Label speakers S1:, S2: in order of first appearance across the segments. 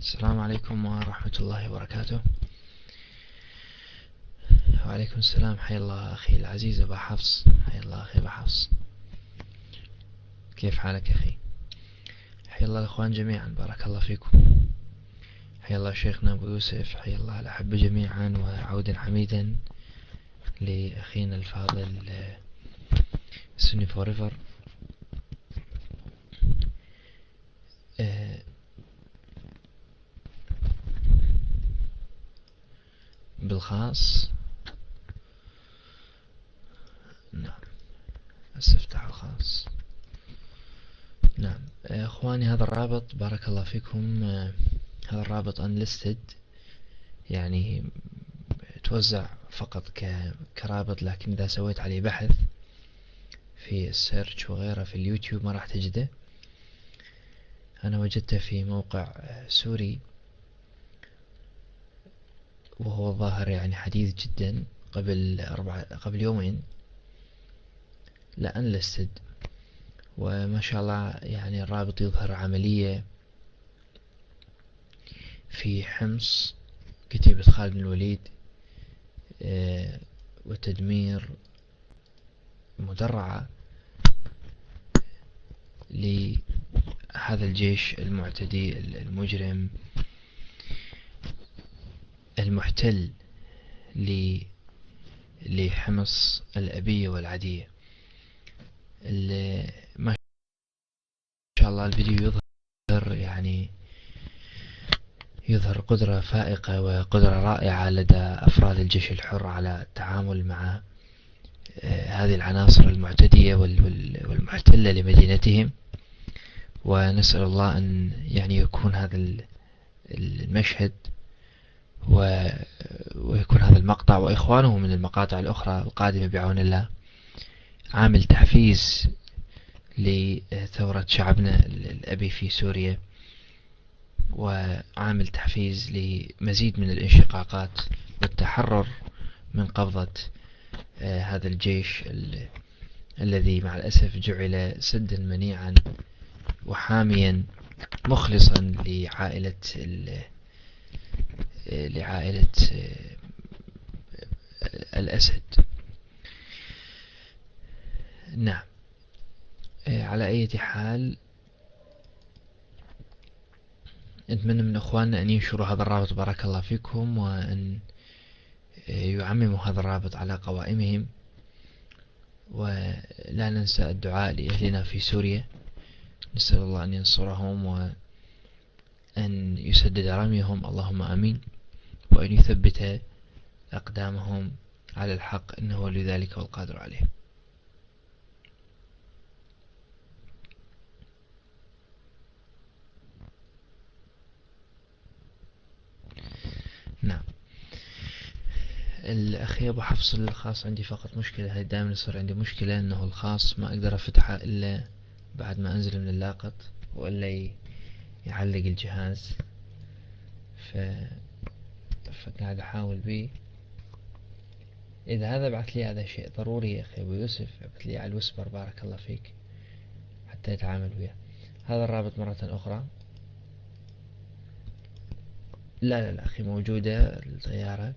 S1: السلام عليكم ورحمة الله وبركاته. وعليكم السلام. حيا الله أخي العزيز أبا حفص. حيا الله أخي أبا حفص، كيف حالك أخي؟ حيا الله الأخوان جميعا، بارك الله فيكم. حيا الله شيخنا أبو يوسف، حيا الله الأحبة جميعا، وعودا حميدا لأخينا الفاضل سني فوريفر. بالخاص، نعم، استفتح الخاص. نعم اخواني، هذا الرابط بارك الله فيكم، هذا الرابط unlisted، يعني توزع فقط كرابط، لكن إذا سويت عليه بحث في السيرش وغيره في اليوتيوب ما راح تجده. أنا وجدته في موقع سوري، وهو الظاهر يعني حديث جدا، قبل يومين، لا unlisted. وما شاء الله يعني الرابط يظهر عملية في حمص كتيبة خالد بن الوليد، وتدمير مدرعة لهذا الجيش المعتدي المجرم المحتل لحمص الأبية والعادية. ما شاء الله الفيديو يظهر قدرة فائقة وقدرة رائعة لدى أفراد الجيش الحر على التعامل مع هذه العناصر المعتدية والمحتلة لمدينتهم. ونسأل الله أن يعني يكون هذا المشهد ويكون هذا المقطع وإخوانه من المقاطع الأخرى القادمة بعون الله عامل تحفيز لثورة شعبنا الأبي في سوريا، وعامل تحفيز لمزيد من الانشقاقات والتحرر من قبضة هذا الجيش الذي مع الأسف جعل سدا منيعا وحاميا مخلصا لعائلة الأسد. نعم، على أي حال نتمنى من أخواننا أن ينشروا هذا الرابط بارك الله فيكم، وأن يعمموا هذا الرابط على قوائمهم، ولا ننسى الدعاء لأهلنا في سوريا. نسأل الله أن ينصرهم وأن يسدد رميهم، اللهم آمين، وأن يثبت أقدامهم على الحق، إنه ولي ذلك والقادر عليه. نعم، الأخي أبو حفص، الخاص عندي فقط مشكلة، هاي دائما يصير عندي مشكلة، إنه الخاص ما أقدر أفتحه إلا بعد ما أنزل من اللاقط، وإلا يعلق الجهاز. فقاعد أحاول بيه. إذا هذا بعث لي، هذا شيء ضروري يا أخي أبو يوسف، بعث لي على الوسبر بارك الله فيك حتى يتعامل وياه. هذا الرابط مرة أخرى. لا أخي، موجودة الطيارة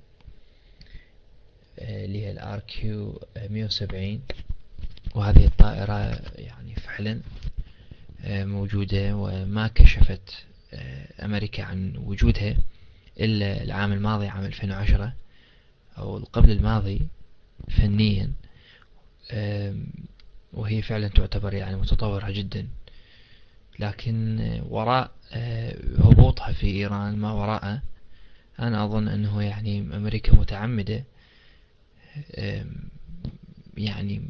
S1: اللي هي الار كيو 170، وهذه الطائرة يعني فعلا موجودة، وما كشفت أمريكا عن وجودها إلا العام الماضي، عام 2010 أو قبل الماضي فنيا، وهي فعلا تعتبر يعني متطورة جدا. لكن وراء هبوطها في إيران ما وراءه، أنا أظن أنه يعني أمريكا متعمدة يعني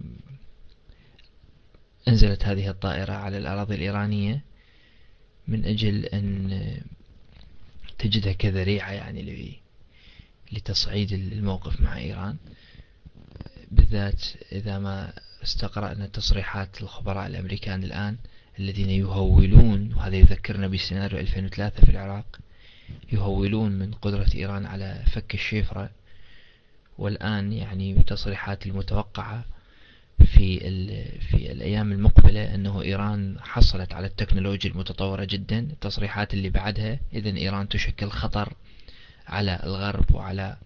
S1: أنزلت هذه الطائرة على الأراضي الإيرانية من أجل أن تجدها كذريعة يعني لتصعيد الموقف مع إيران، بالذات إذا ما استقرأنا تصريحات الخبراء الأمريكان الآن الذين يهولون، وهذا يذكرنا بسيناريو 2003 في العراق، يهولون من قدرة إيران على فك الشفرة. والآن يعني بالتصريحات المتوقعة في الأيام المقبلة أنه إيران حصلت على التكنولوجيا المتطورة جدا. التصريحات اللي بعدها إذن إيران تشكل خطر على الغرب وعلى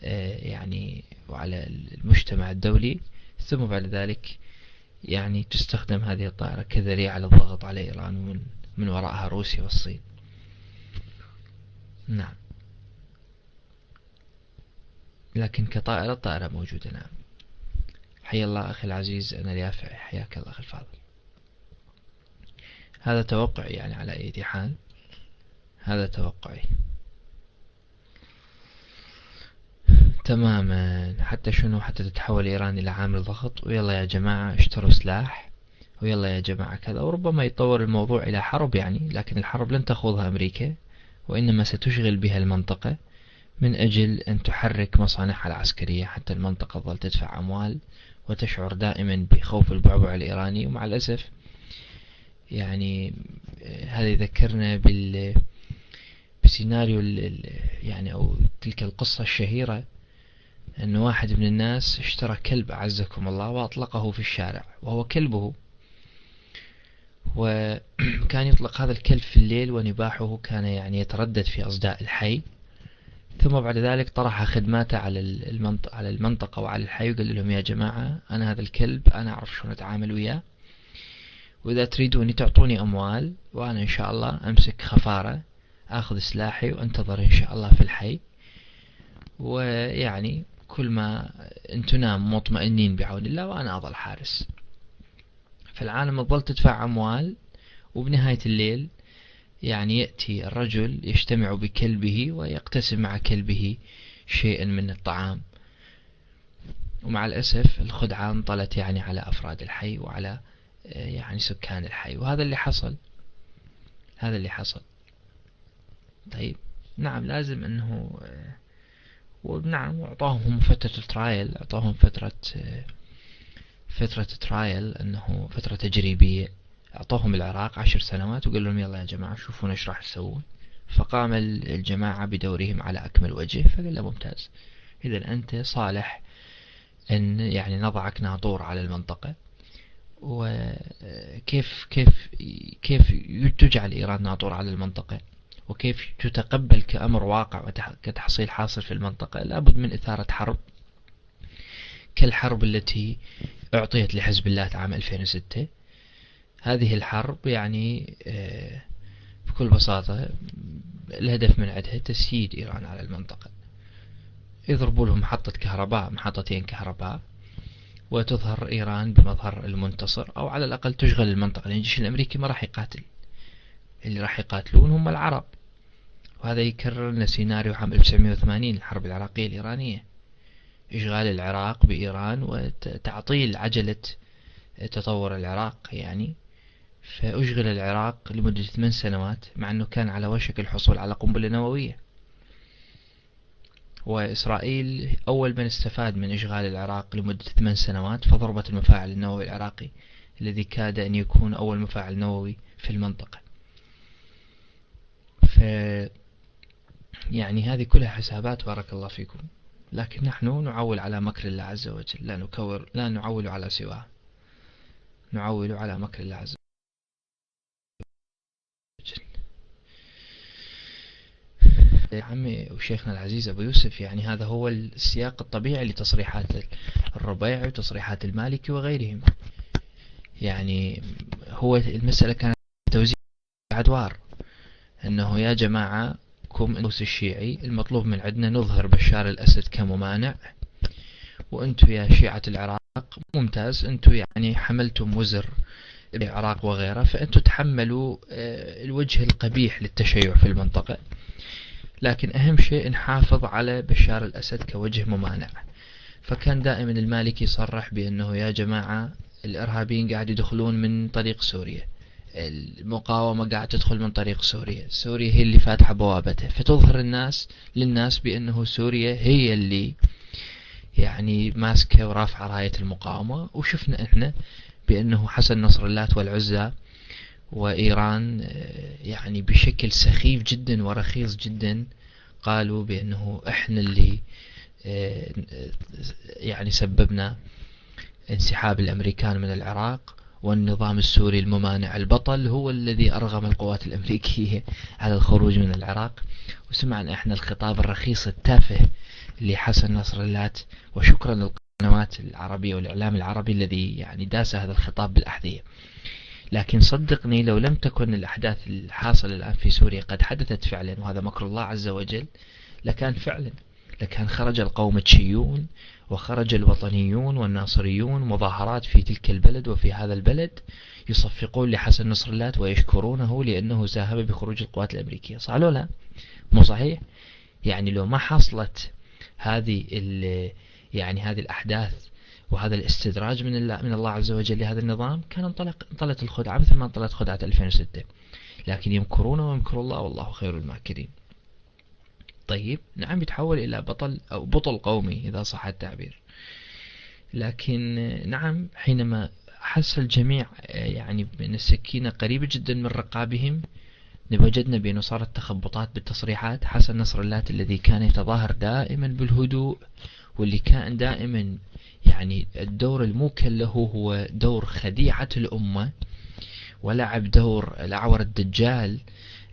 S1: يعني وعلى المجتمع الدولي. ثم بعد ذلك يعني تستخدم هذه الطائرة كذريعة للضغط على إيران من وراءها روسيا والصين. نعم، لكن كطائرة الطائرة موجودة. نعم. حيا الله أخي العزيز، أنا اليافع، حياك الله أخي الفاضل. هذا توقعي يعني على أي حال، هذا توقعي تماما. حتى شنو؟ حتى تتحول إيران إلى عامل ضغط، ويلا يا جماعة اشتروا سلاح، ويلا يا جماعة كذا، وربما يتطور الموضوع إلى حرب يعني. لكن الحرب لن تخوضها أمريكا، وإنما ستشغل بها المنطقة من أجل أن تحرك مصانعها العسكرية، حتى المنطقة تظل تدفع أموال وتشعر دائما بخوف البعبع الإيراني. ومع الأسف يعني هذا يذكرنا بسيناريو يعني أو تلك القصة الشهيرة أن واحد من الناس اشترى كلب أعزكم الله وأطلقه في الشارع وهو كلبه، وكان يطلق هذا الكلب في الليل ونباحه كان يعني يتردد في أصداء الحي. ثم بعد ذلك طرح خدماته على المنطقة وعلى الحي، وقال لهم يا جماعة أنا هذا الكلب أنا أعرف شلون أتعامل وياه، وإذا تريدوني تعطوني أموال وأنا إن شاء الله أمسك خفارة أخذ سلاحي وأنتظر إن شاء الله في الحي، ويعني كل ما أنتم نام مطمئنين بعون الله وأنا أظل حارس. فالعالم تظل تدفع أموال، وبنهاية الليل يعني يأتي الرجل يجتمع بكلبه ويقتسم مع كلبه شيئا من الطعام. ومع الأسف الخدعة انطلت يعني على أفراد الحي وعلى يعني سكان الحي، وهذا اللي حصل، هذا اللي حصل. طيب نعم، لازم أنه ونعم أعطاهم فترة ترايل، أعطاهم فترة ترايل، أنه فترة تجريبية. أعطاهم العراق 10 سنوات وقال لهم يلا يا جماعة شوفون ايش راح تسوون. فقام الجماعة بدورهم على أكمل وجه، فقال له ممتاز، إذا أنت صالح أن يعني نضعك ناطور على المنطقة. وكيف كيف تجعل إيران ناطور على المنطقة، وكيف تتقبل كأمر واقع وكتحصيل حاصل في المنطقة؟ لابد من إثارة حرب كالحرب التي أعطيت لحزب الله عام 2006. هذه الحرب يعني بكل بساطة الهدف من عندها تسييد إيران على المنطقة. يضربوا لهم محطة كهرباء، محطتين كهرباء، وتظهر إيران بمظهر المنتصر، أو على الأقل تشغل المنطقة، لأن الجيش الأمريكي ما راح يقاتل، اللي راح يقاتلون هم العرب. وهذا يكرر لنا سيناريو عام 1980 الحرب العراقية الإيرانية، إشغال العراق بإيران وتعطيل عجلة تطور العراق يعني. فأشغل العراق لمدة 8 سنوات مع أنه كان على وشك الحصول على قنبلة نووية. وإسرائيل أول من استفاد من إشغال العراق لمدة 8 سنوات، فضربت المفاعل النووي العراقي الذي كاد أن يكون أول مفاعل نووي في المنطقة. يعني هذه كلها حسابات بارك الله فيكم، لكن نحن نعول على مكر الله عز وجل، لا نعول على سواه، نعول على مكر الله عز وجل. يا عمي وشيخنا العزيز أبو يوسف، يعني هذا هو السياق الطبيعي لتصريحات الربيع وتصريحات المالكي وغيرهم. يعني هو المسألة كانت توزيع أدوار، أنه يا جماعة كم الروس الشيعي المطلوب من عندنا نظهر بشار الأسد كممانع، وأنتم يا شيعة العراق ممتاز، أنتم يعني حملتم وزر العراق وغيره، فأنتم تحملوا الوجه القبيح للتشيع في المنطقة، لكن أهم شيء نحافظ على بشار الأسد كوجه ممانع. فكان دائما المالكي يصرح بأنه يا جماعة الإرهابيين قاعد يدخلون من طريق سوريا، المقاومة قاعد تدخل من طريق سوريا، سوريا هي اللي فاتحة بوابتها، فتظهر للناس بأنه سوريا هي اللي يعني ماسكة ورافعة راية المقاومة. وشفنا احنا بأنه حسن نصر الله والعزى وإيران يعني بشكل سخيف جدا ورخيص جدا قالوا بأنه احنا اللي يعني سببنا انسحاب الأمريكان من العراق، والنظام السوري الممانع البطل هو الذي أرغم القوات الأمريكية على الخروج من العراق. وسمعنا احنا الخطاب الرخيص التافه لحسن نصر الله، وشكرا للقنوات العربية والإعلام العربي الذي يعني داس هذا الخطاب بالأحذية. لكن صدقني لو لم تكن الأحداث الحاصلة الآن في سوريا قد حدثت فعلا، وهذا مكر الله عز وجل، لكان خرج القومتشيون وخرج الوطنيون والناصريون مظاهرات في تلك البلد وفي هذا البلد يصفقون لحسن نصر الله ويشكرونه لأنه ساهم بخروج القوات الأمريكية. صح لو لا؟ مو صحيح؟ يعني لو ما حصلت هذه هذه الأحداث وهذا الاستدراج من الله عز وجل لهذا النظام، كان انطلت الخدعة مثل ما انطلت خدعة 2006. لكن يمكرون ويمكر الله والله خير الماكرين. طيب نعم، يتحول إلى بطل أو بطل قومي إذا صح التعبير. لكن نعم، حينما حس الجميع يعني بأن السكينة قريبة جدا من رقابهم، وجدنا بأنه صارت تخبطات بالتصريحات. حسن نصر الله الذي كان يتظاهر دائما بالهدوء، واللي كان دائما يعني الدور الموكل له هو دور خديعة الأمة، ولعب دور الأعور الدجال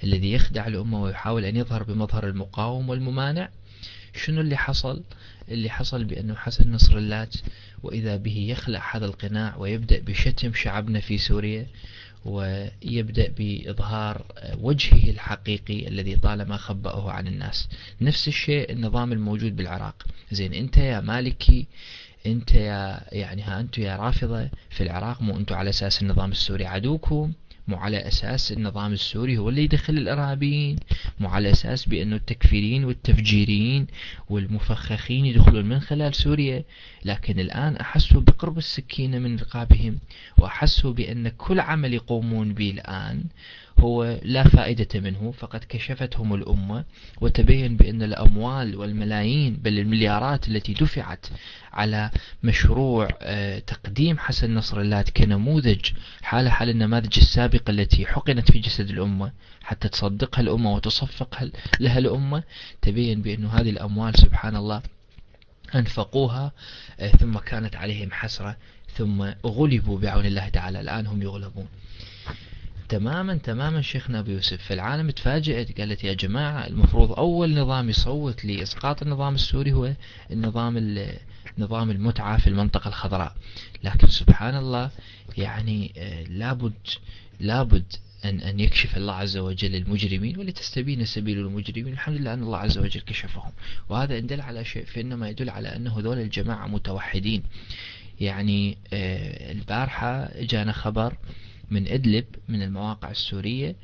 S1: الذي يخدع الأمة ويحاول أن يظهر بمظهر المقاوم والممانع. شنو اللي حصل؟ اللي حصل بأنه حسن نصر الله وإذا به يخلع هذا القناع ويبدأ بشتم شعبنا في سوريا، ويبدأ بإظهار وجهه الحقيقي الذي طالما خبأه عن الناس. نفس الشيء النظام الموجود بالعراق. زين، انت يا مالكي، انت انتوا يا رافضة في العراق، مو انتوا على اساس النظام السوري عدوكم، مو على اساس النظام السوري هو اللي يدخل الارهابيين، مو على اساس بانه التكفيريين والتفجيريين والمفخخين يدخلون من خلال سوريا. لكن الان احسوا بقرب السكينة من رقابهم، واحسوا بان كل عمل يقومون به الان هو لا فائدة منه، فقد كشفتهم الأمة وتبين بأن الأموال والملايين بل المليارات التي دفعت على مشروع تقديم حسن نصر الله كنموذج حال النماذج السابقة التي حقنت في جسد الأمة حتى تصدقها الأمة وتصفق لها الأمة، تبين بأن هذه الأموال سبحان الله أنفقوها ثم كانت عليهم حسرة، ثم غلبوا بعون الله تعالى. الآن هم يغلبون. تماما شيخنا أبو يوسف. في العالم تفاجأت، قالت يا جماعة المفروض أول نظام يصوت لإسقاط النظام السوري هو نظام المتعة في المنطقة الخضراء. لكن سبحان الله يعني لابد أن يكشف الله عز وجل المجرمين ولتستبين سبيل المجرمين. الحمد لله أن الله عز وجل كشفهم، وهذا إن دل على شيء فإنما يدل على أنه ذول الجماعة متوحدين. يعني البارحة جانا خبر من إدلب من المواقع السورية،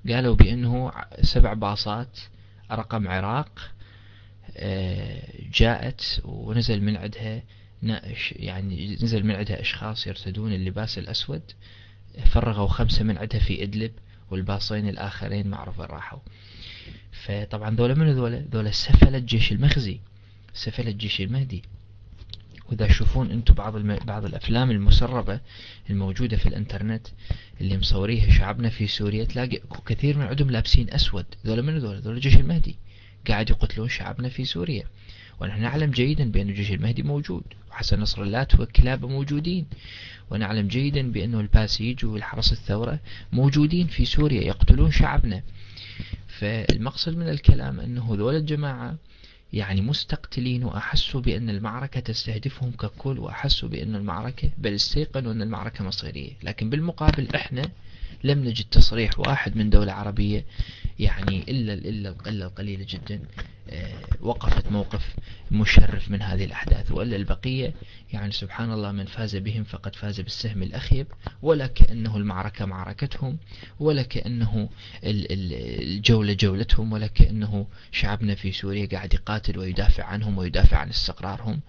S1: قالوا بأنه 7 باصات رقم عراق جاءت ونزل من عندها نزل من عندها أشخاص يرتدون اللباس الأسود، فرغوا 5 من عندها في إدلب، والباصين الآخرين ما عرفوا راحوا. فطبعا ذولا سفلة الجيش المخزي، سفلة الجيش المهدي. وإذا تشوفون أنتم بعض الأفلام المسربة الموجودة في الإنترنت اللي مصوريها شعبنا في سوريا، تلاقي كثير من عندهم لابسين أسود. ذولا الجيش المهدي قاعد يقتلون شعبنا في سوريا، ونحن نعلم جيدا بأن الجيش المهدي موجود، وحسن نصر الله وكلابه موجودين، ونعلم جيدا بأنه الباسيج والحرس الثورة موجودين في سوريا يقتلون شعبنا. فالمقصد من الكلام أنه ذول الجماعة يعني مستقتلين، وأحسوا بأن المعركة تستهدفهم ككل، وأحسوا بأن المعركة بل استيقنوا أن المعركة مصيرية. لكن بالمقابل إحنا لم نجد تصريح واحد من دولة عربية يعني إلا القليلة جدا وقفت موقف مشرف من هذه الأحداث، وإلا البقية يعني سبحان الله من فاز بهم فقد فاز بالسهم الأخيب، ولا كأنه المعركة معركتهم، ولا كأنه الجولة جولتهم، ولا كأنه شعبنا في سوريا قاعد يقاتل ويدافع عنهم ويدافع عن استقرارهم،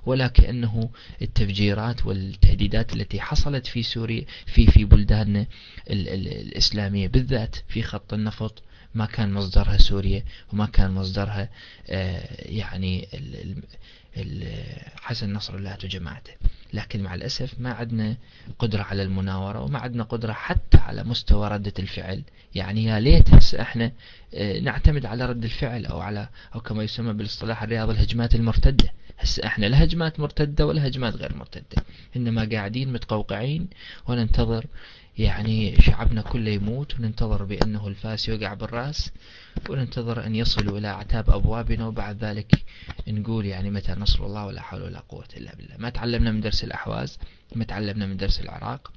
S1: ولا كأنه التفجيرات والتهديدات التي حصلت في سوريا في بلداننا الإسلامية بالذات في خط النفط ما كان مصدرها سوريا، وما كان مصدرها يعني حسن نصر الله وجماعته. لكن مع الأسف ما عندنا قدرة على المناورة، وما عندنا قدرة حتى على مستوى ردة الفعل. يعني يا ليت هسه احنا نعتمد على رد الفعل، أو كما يسمى بالاصطلاح الرياضي الهجمات المرتدة. هسه احنا لا هجمات مرتدة ولا هجمات غير مرتدة، إنما قاعدين متقوقعين وننتظر يعني شعبنا كله يموت، وننتظر بأنه الفاس يوقع بالرأس، وننتظر أن يصلوا إلى أعتاب أبوابنا، وبعد ذلك نقول يعني متى نصر الله، ولا حول ولا قوة إلا بالله. ما تعلمنا من درس الأحواز، ما تعلمنا من درس العراق،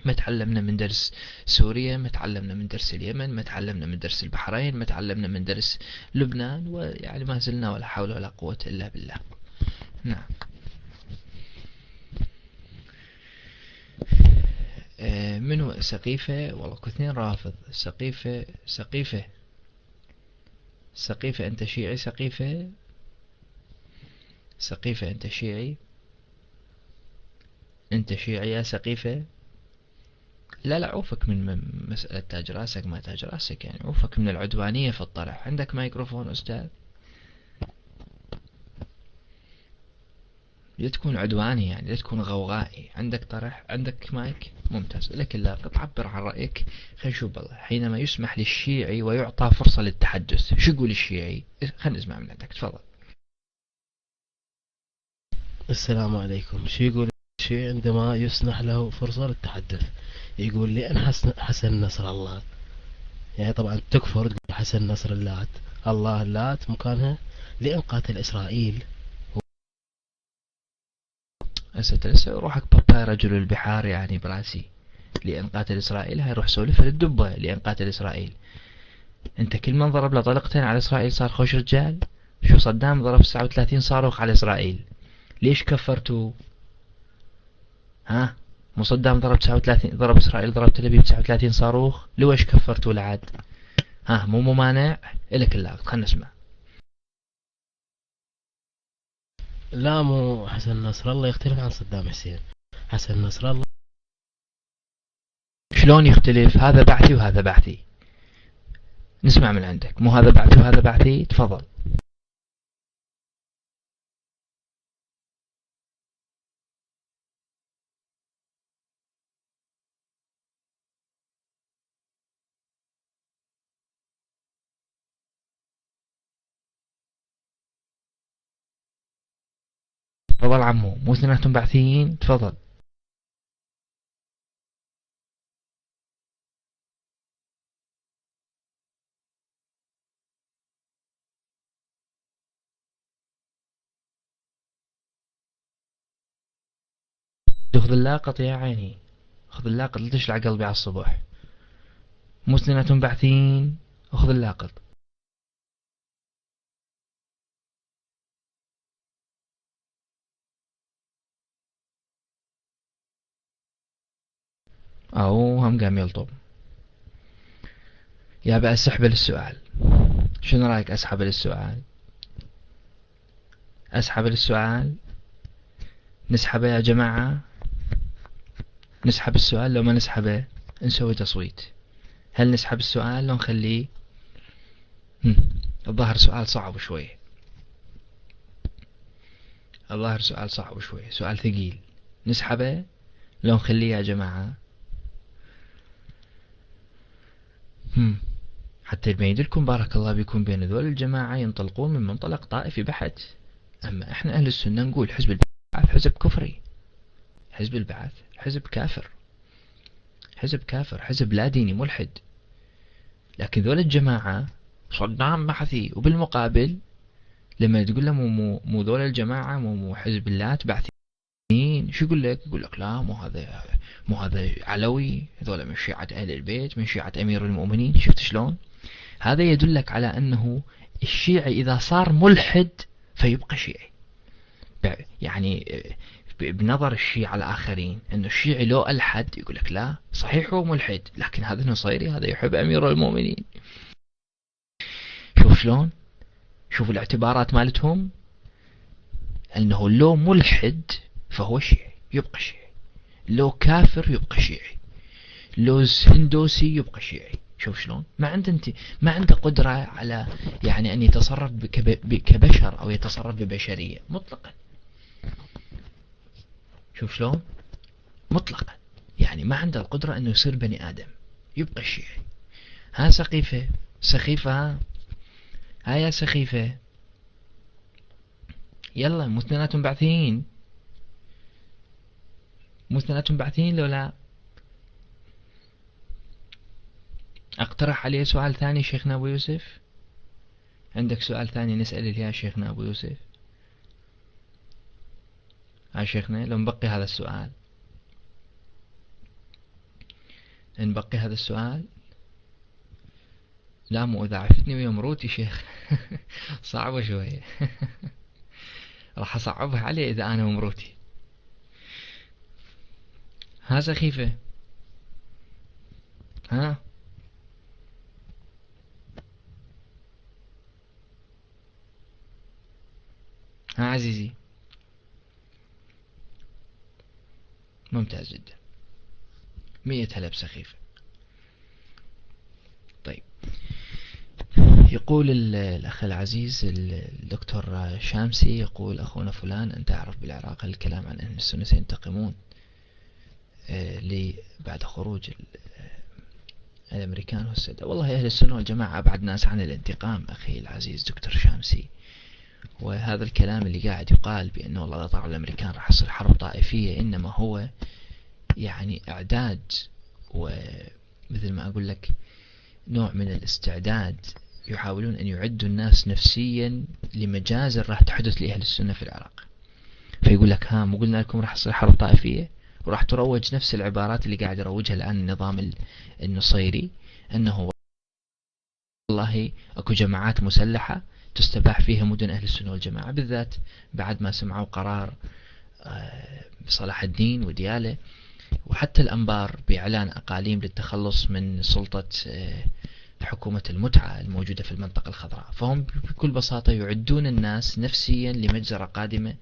S1: ما تعلمنا من درس سوريا، ما تعلمنا من درس اليمن، ما تعلمنا من درس البحرين، ما تعلمنا من درس لبنان، ويعني ما زلنا ولا حول ولا قوة إلا بالله. نعم. منو سقيفة؟ والله كثير رافض. سقيفة أنت شيعي؟ سقيفة أنت شيعي؟ أنت شيعي يا سقيفة؟ لا عوفك من مسألة تاج راسك ما تاج راسك، يعني عوفك من العدوانية في الطرح. عندك مايكروفون أستاذ؟ لا تكون عدواني، يعني لا تكون غوغائي. عندك طرح، عندك مايك، ممتاز. لكن لا تعبر عن رأيك. خلينا نشوف بالله حينما يسمح للشيعي ويعطى فرصة للتحدث شو يقول الشيعي؟ خلينا نسمع من عندك، تفضل.
S2: السلام عليكم. شو يقول الشيعي عندما يسنح له فرصة للتحدث؟ يقول لأن حسن نصر الله، يعني طبعا تكفر تقول حسن نصر اللات، الله اللات مكانها، لأن قاتل إسرائيل.
S1: هسه روحك بابا رجل البحار يعني براسي. لأن قاتل إسرائيل هاي روح سولفها للدبة. لأن قاتل إسرائيل، انت كل من ضرب له طلقتين على إسرائيل صار خوش رجال. شو صدام ضرب 39 صاروخ على إسرائيل، ليش كفرتوا؟ ها؟ مو صدام ضرب 39، ضرب إسرائيل، ضرب تل أبيب 39 صاروخ، ليش كفرتوا لعد؟ ها؟ مو ممانع؟ إلك اللاغت. خلنا نسمع.
S2: لا، مو حسن نصر الله يختلف عن صدام حسين. حسن نصر الله
S1: شلون يختلف؟ هذا بعثي وهذا بعثي. نسمع من عندك. مو هذا بعثي وهذا بعثي؟ تفضل. تفضل عمو. مو اثنيناتهم بعثيين؟ تفضل. خذ اللاقط يا عيني، خذ اللاقط، لا تشلع قلبي على الصبح. مو اثنيناتهم بعثيين؟ خذ اللاقط. أو هم قام يلطم. يا بقى اسحب للسؤال. شنو رايك اسحب للسؤال؟ اسحب للسؤال؟ نسحبه يا جماعة؟ نسحب السؤال؟ لو ما نسحبه نسوي تصويت. هل نسحب السؤال لو نخليه؟ الظاهر سؤال صعب شوي، الظاهر سؤال صعب شوي، سؤال ثقيل. نسحبه لو نخليه يا جماعة؟ حتى يبين لكم بارك الله بكم بين ذول الجماعة ينطلقون من منطلق طائفي بحت. أما إحنا أهل السنة نقول حزب البعث حزب كفري، حزب البعث حزب كافر، حزب كافر، حزب لا ديني ملحد. لكن ذول الجماعة صدام بعثي، وبالمقابل لما تقول له مو ذول الجماعة مو حزب اللات بعثيين، شو يقول لك؟ يقول لك لا مو هذا علوي، هذول من شيعة أهل البيت، من شيعة أمير المؤمنين. شفت شلون؟ هذا يدلك على أنه الشيعي إذا صار ملحد فيبقى شيعي. يعني بنظر الشيعة الآخرين أنه الشيعي لو ألحد يقول لك لا صحيح هو ملحد، لكن هذا نصيري، هذا يحب أمير المؤمنين. شوف شلون؟ شوف الاعتبارات مالتهم، أنه لو ملحد فهو شيعي يبقى شيعي، لو كافر يبقى شيعي، لو هندوسي يبقى شيعي. شوف شلون؟ ما عنده قدرة على يعني أن يتصرف كبشر أو يتصرف ببشرية مطلقا. شوف شلون مطلقا، يعني ما عنده القدرة انه يصير بني ادم، يبقى الشيعي. ها سقيفة، سخيفة، ها يا سخيفة، يلا مو اثنيناتهم بعثيين، مو اثنيناتهم بعثيين لو لا؟ اقترح عليه سؤال ثاني شيخنا ابو يوسف. عندك سؤال ثاني نسأل يا شيخنا ابو يوسف؟ ها شيخنا لو نبقي هذا السؤال، نبقي هذا السؤال. لا مو اذا عفتني ويا مروتي شيخ صعبة شوية راح اصعبها عليه اذا انا ومروتي. ها سخيفة، ها ها عزيزي، ممتاز جدا، 100 هلا بسخيفة. طيب، يقول الأخ العزيز الدكتور شامسي، يقول أخونا فلان أنت تعرف بالعراق الكلام عن أهل السنة سينتقمون بعد خروج الأمريكان والسادة. والله أهل السنة والجماعة أبعد ناس عن الانتقام أخي العزيز دكتور شامسي. وهذا الكلام اللي قاعد يقال بأنه والله إذا طلعوا الأمريكان راح يصير حرب طائفية، إنما هو يعني إعداد، ومثل ما أقول لك نوع من الاستعداد، يحاولون أن يعدوا الناس نفسيا لمجازر راح تحدث لأهل السنة في العراق. فيقول لك ها مو قلنا لكم راح تصير حرب طائفية، وراح تروج نفس العبارات اللي قاعد يروجها الآن النظام النصيري، أنه والله أكو جماعات مسلحة تستباح فيها مدن أهل السنة والجماعة، بالذات بعد ما سمعوا قرار صلاح الدين وديالة وحتى الأنبار بإعلان أقاليم للتخلص من سلطة حكومة المتعة الموجودة في المنطقة الخضراء. فهم بكل بساطة يعدون الناس نفسيا لمجزرة قادمة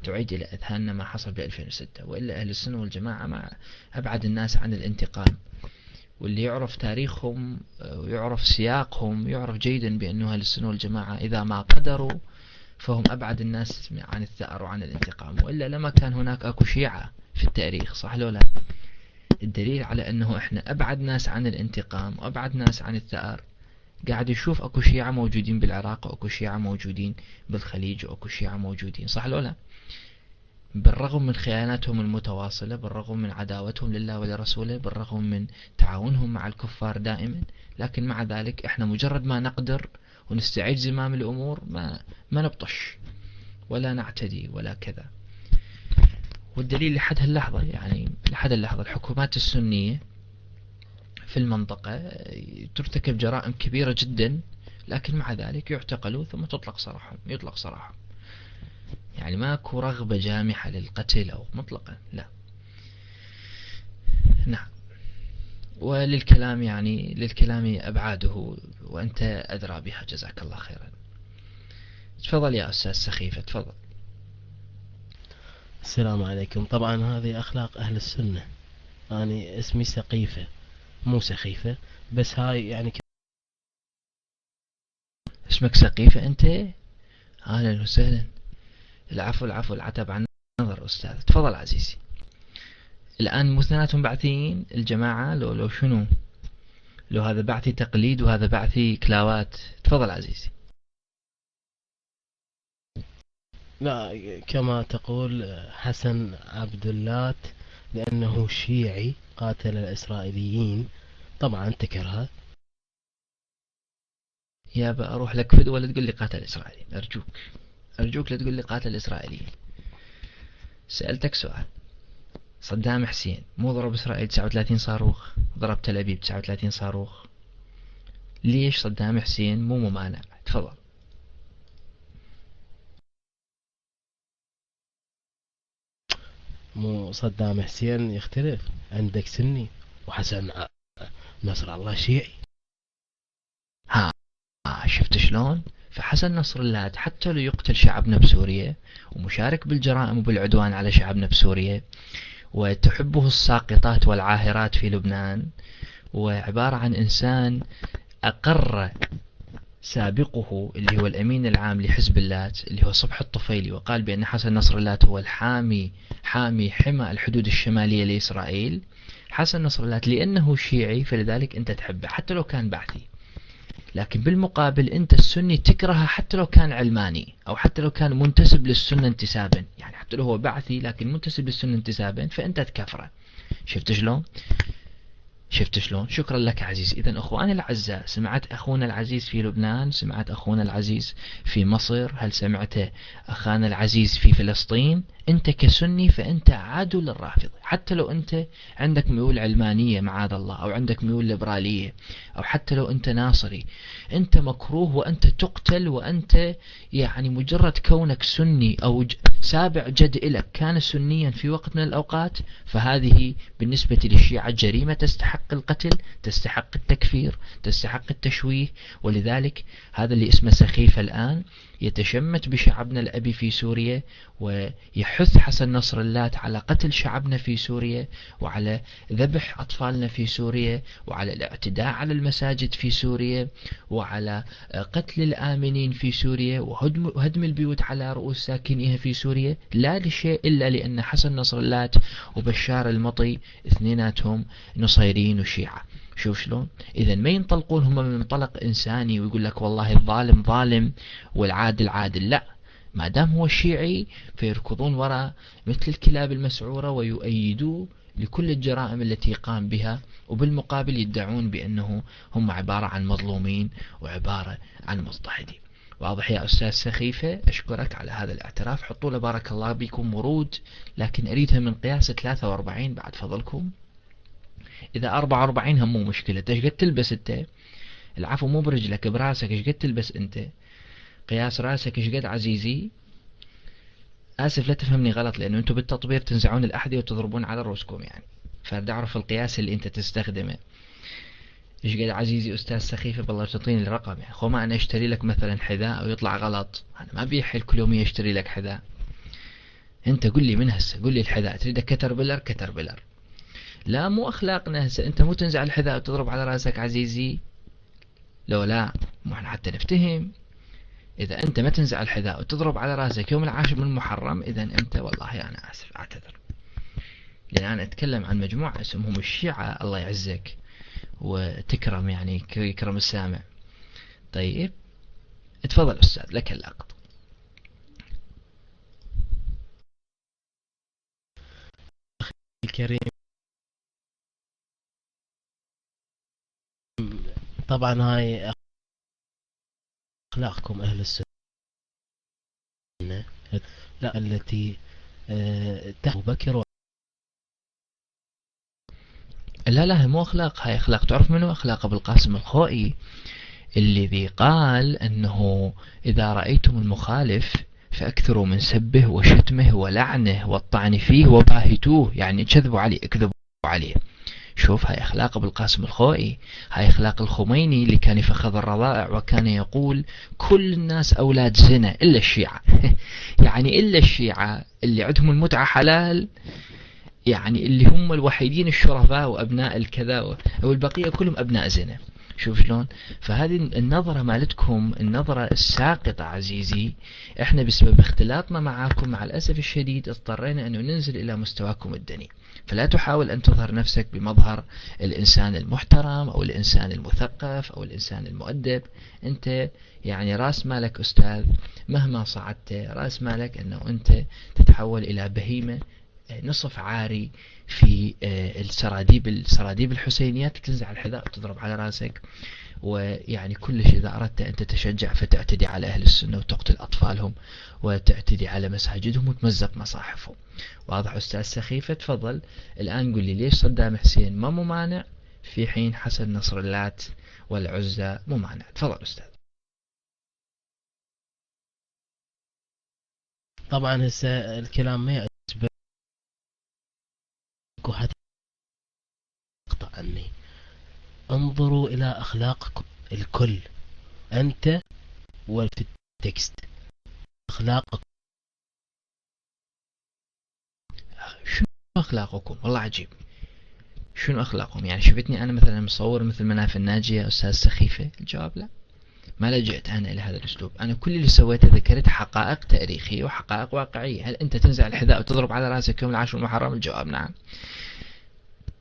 S1: تعيد إلى أذهاننا ما حصل ب 2006. وإلا أهل السنة والجماعة مع أبعد الناس عن الانتقام، واللي يعرف تاريخهم ويعرف سياقهم يعرف جيدا بأنه أهل السنة والجماعة إذا ما قدروا فهم أبعد الناس عن الثأر وعن الانتقام. وإلا لما كان هناك أكو شيعة في التاريخ، صح لو لا؟ الدليل على أنه إحنا أبعد ناس عن الانتقام وأبعد ناس عن الثأر قاعد يشوف أكو شيعة موجودين بالعراق، وأكو شيعة موجودين بالخليج، وأكو شيعة موجودين، صح لو لا؟ بالرغم من خياناتهم المتواصلة، بالرغم من عداوتهم لله ولرسوله، بالرغم من تعاونهم مع الكفار دائما، لكن مع ذلك احنا مجرد ما نقدر ونستعيد زمام الأمور ما نبطش ولا نعتدي ولا كذا. والدليل لحد هاللحظة، يعني لحد اللحظة الحكومات السنية في المنطقة ترتكب جرائم كبيرة جدا، لكن مع ذلك يعتقلوا ثم يطلق سراحهم. يعني ماكو رغبة جامحة للقتل أو مطلقا، لا. نعم. وللكلام يعني للكلام أبعاده وأنت أدرى بها، جزاك الله خيرا. تفضل يا أستاذ سخيفة، تفضل.
S2: السلام عليكم. طبعا هذه أخلاق أهل السنة. أنا اسمي سقيفة مو سخيفة، بس هاي يعني
S1: اسمك سقيفة أنت؟ أهلا وسهلا. العفو العتب عن النظر أستاذ. تفضل عزيزي. الآن مثناتهم بعثيين الجماعة لو شنو؟ لو هذا بعثي تقليد وهذا بعثي كلاوات. تفضل عزيزي.
S2: لا، كما تقول حسن عبد اللات لأنه شيعي قاتل الإسرائيليين، طبعا تكرها.
S1: يا بأروح لك فد ولا تقول لي قاتل الإسرائيلي، أرجوك لا تقول لي قاتل الإسرائيليين. سألتك سؤال، صدام حسين مو ضرب إسرائيل 39 صاروخ؟ ضرب تل أبيب 39 صاروخ. ليش صدام حسين مو ممانع؟ تفضل.
S2: مو صدام حسين يختلف، عندك سني وحسن نصر الله شيعي.
S1: ها شفت شلون؟ فحسن نصر الله حتى لو يقتل شعبنا بسوريا ومشارك بالجرائم وبالعدوان على شعبنا بسوريا، وتحبه الساقطات والعاهرات في لبنان، وعبارة عن إنسان أقر سابقه اللي هو الأمين العام لحزب اللات اللي هو صبح الطفيلي، وقال بأن حسن نصر اللات هو حمى الحدود الشمالية لإسرائيل. حسن نصر اللات لأنه شيعي فلذلك أنت تحبه حتى لو كان بعثي، لكن بالمقابل أنت السني تكرهه حتى لو كان علماني أو حتى لو كان منتسب للسنة انتسابا، يعني حتى لو هو بعثي لكن منتسب للسنة انتسابا فأنت تكفره. شفت شلون؟ شفت شلون؟ شكرا لك عزيز. إذا أخواني الأعزاء، سمعت أخونا العزيز في لبنان، سمعت أخونا العزيز في مصر، هل سمعت أخانا العزيز في فلسطين؟ أنت كسني فأنت عدو للرافضة، حتى لو أنت عندك ميول علمانية معاذ الله، أو عندك ميول ليبرالية، أو حتى لو أنت ناصري، أنت مكروه وأنت تقتل، وأنت يعني مجرد كونك سني أو سابع جد إلك كان سنيا في وقت من الأوقات، فهذه بالنسبة للشيعة جريمة تستحق القتل، تستحق التكفير، تستحق التشويه. ولذلك هذا اللي اسمه سخيف الآن يتشمت بشعبنا الأبي في سوريا، ويحث حسن نصر اللات على قتل شعبنا في سوريا، وعلى ذبح أطفالنا في سوريا، وعلى الاعتداء على المساجد في سوريا، وعلى قتل الآمنين في سوريا، وهدم البيوت على رؤوس ساكنيها في سوريا، لا لشيء إلا لأن حسن نصر اللات وبشار المطي اثنيناتهم نصيريين وشيعة. شوف شلون؟ إذا ما ينطلقون هم من منطلق إنساني ويقول لك والله الظالم ظالم والعادل عادل، لا، ما دام هو شيعي فيركضون وراء مثل الكلاب المسعورة ويؤيدوه لكل الجرائم التي قام بها، وبالمقابل يدعون بأنه هم عبارة عن مظلومين وعبارة عن مضطهدين. واضح يا أستاذ سخيفة؟ أشكرك على هذا الاعتراف. حطوا له بارك الله بكم ورود، لكن أريدها من قياس 43 بعد فضلكم. إذا 44 هم مو مشكلة. ايش قد تلبس أنت؟ العفو مو برجلك، براسك. ايش قد تلبس أنت؟ قياس راسك ايش قد عزيزي؟ آسف لا تفهمني غلط، لأنه أنتم بالتطبير تنزعون الأحذية وتضربون على رؤوسكم، يعني فأريد أعرف القياس اللي أنت تستخدمه. ايش قد عزيزي أستاذ سخيفة؟ بالله تعطيني الرقم، يعني خو ما أنا أشتري لك مثلا حذاء ويطلع غلط، أنا ما بيحل كل يوم أشتري لك حذاء. أنت قل لي من هسه، قل لي الحذاء تريده كتربلر كتربلر. لا مو أخلاقنا هسه، أنت مو تنزع الحذاء وتضرب على راسك عزيزي، لو لا مو احنا حتى نفتهم. إذا أنت ما تنزع الحذاء وتضرب على راسك يوم العاشر من المحرم، إذا أنت والله أنا آسف أعتذر، لأن أنا أتكلم عن مجموعة اسمهم الشيعة، الله يعزك وتكرم، يعني يكرم السامع. طيب اتفضل أستاذ لك اللقط.
S2: الكريم، طبعا هاي أخلاقكم أهل السنة، لا التي تحت بكر.
S1: لا مو أخلاق، هاي أخلاق. تعرف منو أخلاق؟ أبو القاسم الخوئي الذي قال أنه إذا رأيتم المخالف فأكثروا من سبه وشتمه ولعنه والطعن فيه وباهتوه، يعني كذبوا عليه، اكذبوا عليه. شوف هاي أخلاق أبو القاسم الخوئي. هاي أخلاق الخميني اللي كان يفخذ الرضائع وكان يقول كل الناس أولاد زنا إلا الشيعة يعني إلا الشيعة اللي عندهم المتعة حلال، يعني اللي هم الوحيدين الشرفاء وأبناء الكذا، والبقية كلهم أبناء زنا. شوف شلون؟ فهذه النظرة مالتكم النظرة الساقطة عزيزي. احنا بسبب اختلاطنا معاكم مع الأسف الشديد اضطرينا أن ننزل إلى مستواكم الدني، فلا تحاول أن تظهر نفسك بمظهر الإنسان المحترم أو الإنسان المثقف أو الإنسان المؤدب. أنت يعني رأس مالك أستاذ، مهما صعدت رأس مالك أنه أنت تتحول إلى بهيمة نصف عاري في السراديب الحسينيات، تنزع الحذاء وتضرب على راسك، ويعني كلش إذا أردت أن تتشجع فتعتدي على أهل السنة وتقتل أطفالهم وتعتدي على مساجدهم وتمزق مصاحفهم. واضح أستاذ سخيفة؟ تفضل الآن قل لي ليش صدام حسين ما ممانع في حين حسن نصر اللات والعزى ممانع؟ تفضل أستاذ.
S2: طبعا هسه الكلام ما يعجبك وحتى يقطع عني. انظروا إلى أخلاقكم الكل، أنت وفي التكست أخلاقكم.
S1: شنو أخلاقكم؟ والله عجيب. شنو أخلاقهم؟ يعني شفتني أنا مثلا مصور مثل مناف الناجية أستاذ سخيفة؟ الجواب لا. ما لجأت أنا إلى هذا الأسلوب. أنا كل اللي سويته ذكرت حقائق تاريخية وحقائق واقعية. هل أنت تنزع الحذاء وتضرب على رأسك يوم العاشر المحرم؟ الجواب نعم.